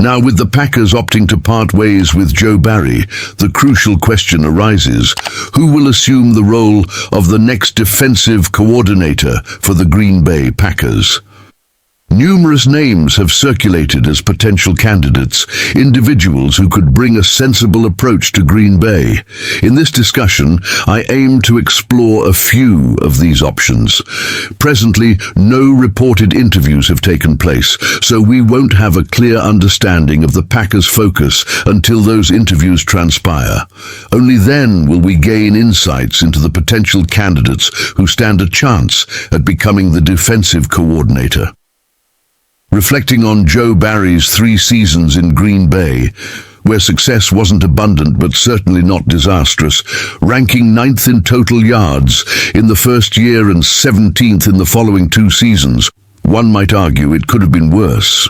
Now, with the Packers opting to part ways with Joe Barry, the crucial question arises, who will assume the role of the next defensive coordinator for the Green Bay Packers? Numerous names have circulated as potential candidates, individuals who could bring a sensible approach to Green Bay. In this discussion, I aim to explore a few of these options. Presently, no reported interviews have taken place, so we won't have a clear understanding of the Packers' focus until those interviews transpire. Only then will we gain insights into the potential candidates who stand a chance at becoming the defensive coordinator. Reflecting on Joe Barry's 3 seasons in Green Bay, where success wasn't abundant but certainly not disastrous, ranking 9th in total yards in the first year and 17th in the following 2 seasons, one might argue it could have been worse.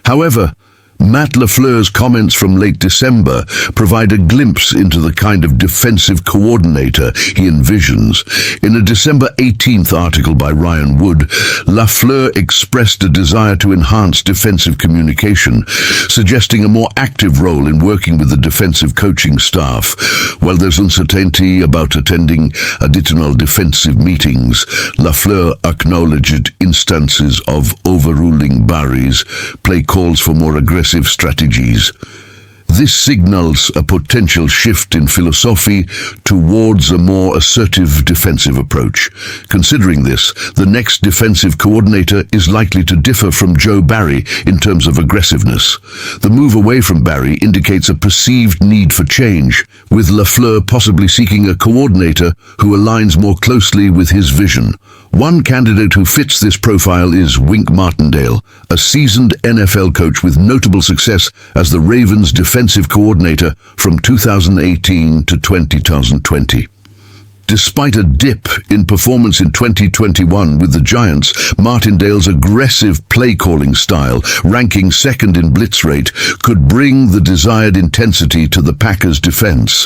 However, Matt LaFleur's comments from late December provide a glimpse into the kind of defensive coordinator he envisions. In a December 18th article by Ryan Wood, LaFleur expressed a desire to enhance defensive communication, suggesting a more active role in working with the defensive coaching staff. While there's uncertainty about attending additional defensive meetings, LaFleur acknowledged instances of overruling Barry's play calls for more aggressive strategies. This signals a potential shift in philosophy towards a more assertive defensive approach. Considering this, the next defensive coordinator is likely to differ from Joe Barry in terms of aggressiveness. The move away from Barry indicates a perceived need for change, with LaFleur possibly seeking a coordinator who aligns more closely with his vision. One candidate who fits this profile is Martindale, a seasoned NFL coach with notable success as the Ravens' defensive coordinator from 2018 to 2020. Despite a dip in performance in 2021 with the Giants, Martindale's aggressive play-calling style, ranking 2nd in blitz rate, could bring the desired intensity to the Packers' defense.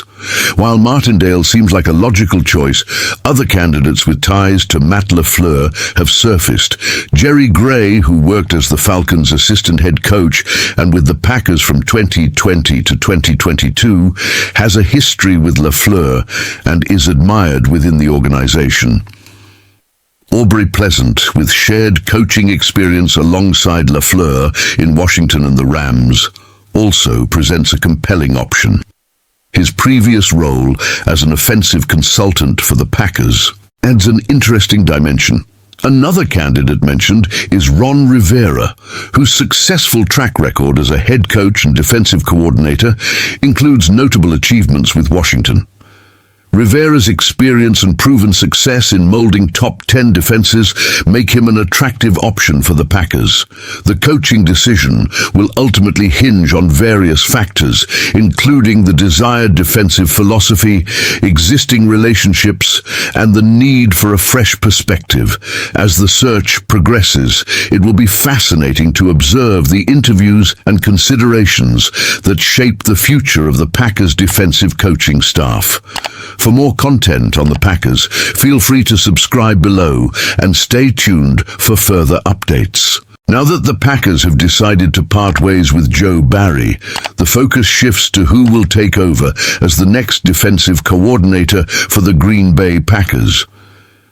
While Martindale seems like a logical choice, other candidates with ties to Matt LaFleur have surfaced. Jerry Gray, who worked as the Falcons' assistant head coach and with the Packers from 2020 to 2022, has a history with LaFleur and is admired within the organization. Aubrey Pleasant, with shared coaching experience alongside LaFleur in Washington and the Rams, also presents a compelling option. His previous role as an offensive consultant for the Packers adds an interesting dimension. Another candidate mentioned is Ron Rivera, whose successful track record as a head coach and defensive coordinator includes notable achievements with Washington. Rivera's experience and proven success in molding top 10 defenses make him an attractive option for the Packers. The coaching decision will ultimately hinge on various factors, including the desired defensive philosophy, existing relationships, and the need for a fresh perspective. As the search progresses, it will be fascinating to observe the interviews and considerations that shape the future of the Packers' defensive coaching staff. For more content on the Packers, feel free to subscribe below and stay tuned for further updates. Now that the Packers have decided to part ways with Joe Barry, the focus shifts to who will take over as the next defensive coordinator for the Green Bay Packers.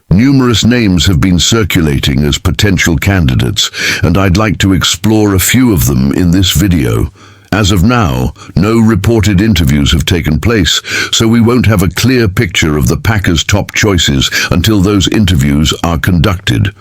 Numerous names have been circulating as potential candidates, and I'd like to explore a few of them in this video. As of now, no reported interviews have taken place, so we won't have a clear picture of the Packers' top choices until those interviews are conducted.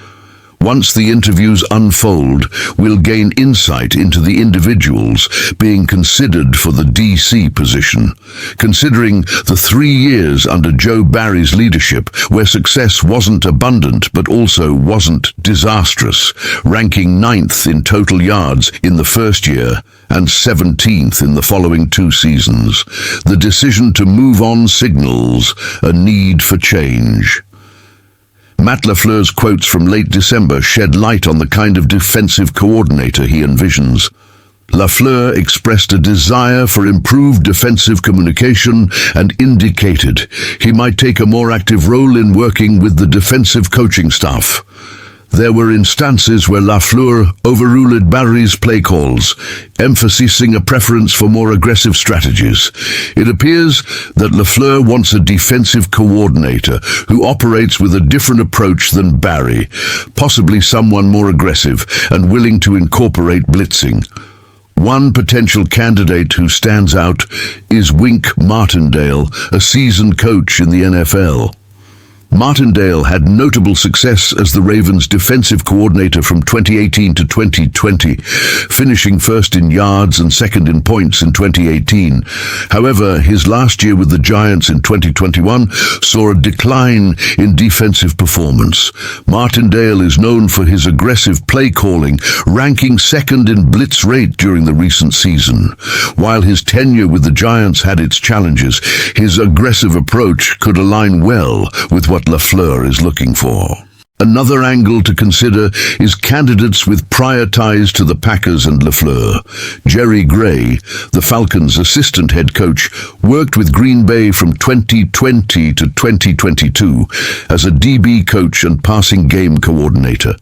Once the interviews unfold, we'll gain insight into the individuals being considered for the DC position. Considering the 3 years under Joe Barry's leadership, where success wasn't abundant but also wasn't disastrous, ranking 9th in total yards in the first year and 17th in the following 2 seasons, the decision to move on signals a need for change. Matt LaFleur's quotes from late December shed light on the kind of defensive coordinator he envisions. LaFleur expressed a desire for improved defensive communication and indicated he might take a more active role in working with the defensive coaching staff. There were instances where LaFleur overruled Barry's play calls, emphasizing a preference for more aggressive strategies. It appears that LaFleur wants a defensive coordinator who operates with a different approach than Barry, possibly someone more aggressive and willing to incorporate blitzing. One potential candidate who stands out is Martindale, a seasoned coach in the NFL. Martindale had notable success as the Ravens' defensive coordinator from 2018 to 2020, finishing first in yards and second in points in 2018. However, his last year with the Giants in 2021 saw a decline in defensive performance. Martindale is known for his aggressive play calling, ranking second in blitz rate during the recent season. While his tenure with the Giants had its challenges, his aggressive approach could align well with what LaFleur is looking for. Another angle to consider is candidates with prior ties to the Packers and LaFleur. Jerry Gray, the Falcons' assistant head coach, worked with Green Bay from 2020 to 2022 as a DB coach and passing game coordinator.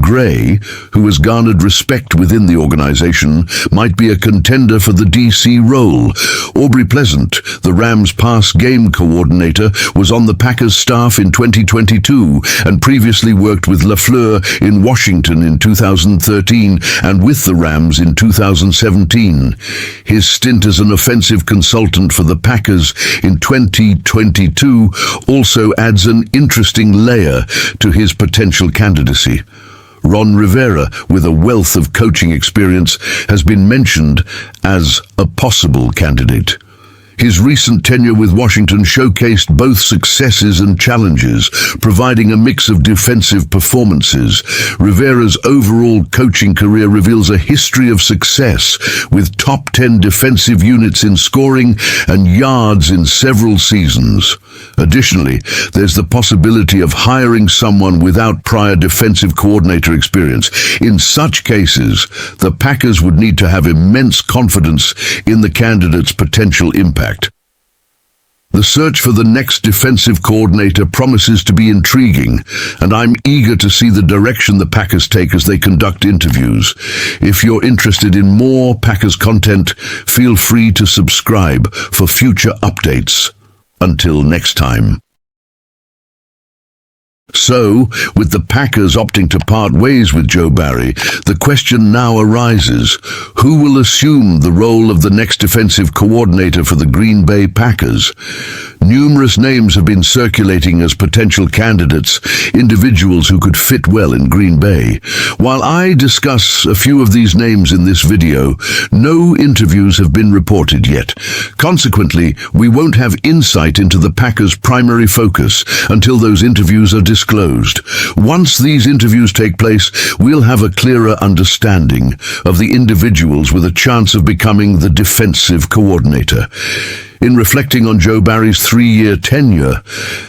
Gray, who has garnered respect within the organization, might be a contender for the DC role. Aubrey Pleasant, the Rams' pass game coordinator, was on the Packers staff in 2022 and previously worked with LaFleur in Washington in 2013 and with the Rams in 2017. His stint as an offensive consultant for the Packers in 2022 also adds an interesting layer to his potential candidacy. Rivera, with a wealth of coaching experience, has been mentioned as a possible candidate. His recent tenure with Washington showcased both successes and challenges, providing a mix of defensive performances. Rivera's overall coaching career reveals a history of success, with top 10 defensive units in scoring and yards in several seasons. Additionally, there's the possibility of hiring someone without prior defensive coordinator experience. In such cases, the Packers would need to have immense confidence in the candidate's potential impact. The search for the next defensive coordinator promises to be intriguing, and I'm eager to see the direction the Packers take as they conduct interviews. If you're interested in more Packers content, feel free to subscribe for future updates. Until next time. So, with the Packers opting to part ways with Joe Barry, the question now arises, who will assume the role of the next defensive coordinator for the Green Bay Packers? Numerous names have been circulating as potential candidates, individuals who could fit well in Green Bay. While I discuss a few of these names in this video, no interviews have been reported yet. Consequently, we won't have insight into the Packers' primary focus until those interviews are disclosed. Once these interviews take place, we'll have a clearer understanding of the individuals with a chance of becoming the defensive coordinator. In reflecting on Joe Barry's 3-year tenure,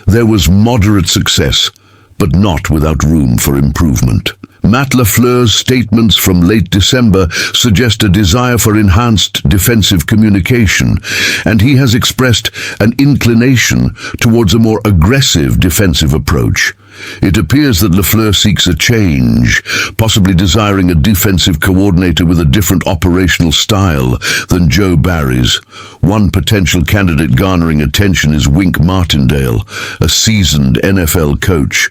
there was moderate success, but not without room for improvement. Matt LaFleur's statements from late December suggest a desire for enhanced defensive communication, and he has expressed an inclination towards a more aggressive defensive approach. It appears that LaFleur seeks a change, possibly desiring a defensive coordinator with a different operational style than Joe Barry's. One potential candidate garnering attention is Martindale, a seasoned NFL coach.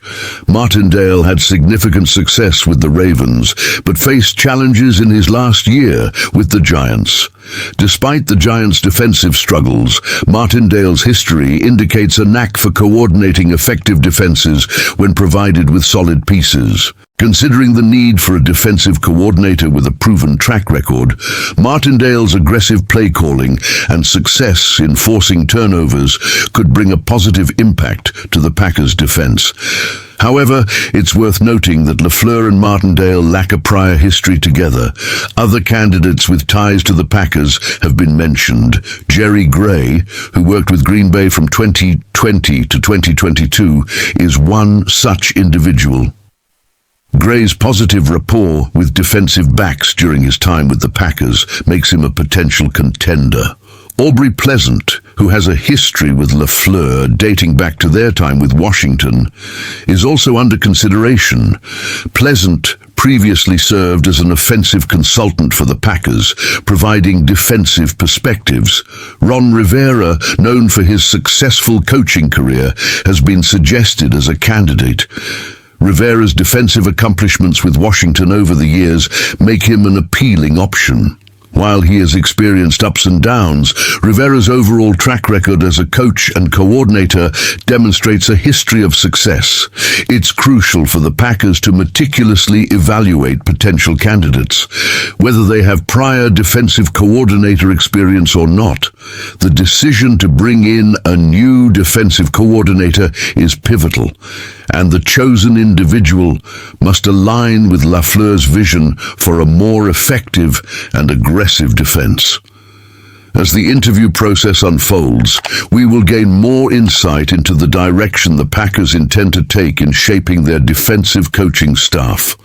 Martindale had significant success with the Ravens, but faced challenges in his last year with the Giants. Despite the Giants' defensive struggles, Martindale's history indicates a knack for coordinating effective defenses when provided with solid pieces. Considering the need for a defensive coordinator with a proven track record, Martindale's aggressive play calling and success in forcing turnovers could bring a positive impact to the Packers' defense. However, it's worth noting that LaFleur and Martindale lack a prior history together. Other candidates with ties to the Packers have been mentioned. Jerry Gray, who worked with Green Bay from 2020 to 2022, is one such individual. Gray's positive rapport with defensive backs during his time with the Packers makes him a potential contender. Aubrey Pleasant, who has a history with LaFleur dating back to their time with Washington, is also under consideration. Pleasant previously served as an offensive consultant for the Packers, providing defensive perspectives. Ron Rivera, known for his successful coaching career, has been suggested as a candidate. Rivera's defensive accomplishments with Washington over the years make him an appealing option. While he has experienced ups and downs, Rivera's overall track record as a coach and coordinator demonstrates a history of success. It's crucial for the Packers to meticulously evaluate potential candidates. Whether they have prior defensive coordinator experience or not, the decision to bring in a new defensive coordinator is pivotal, and the chosen individual must align with LaFleur's vision for a more effective and aggressive defense. As the interview process unfolds, we will gain more insight into the direction the Packers intend to take in shaping their defensive coaching staff.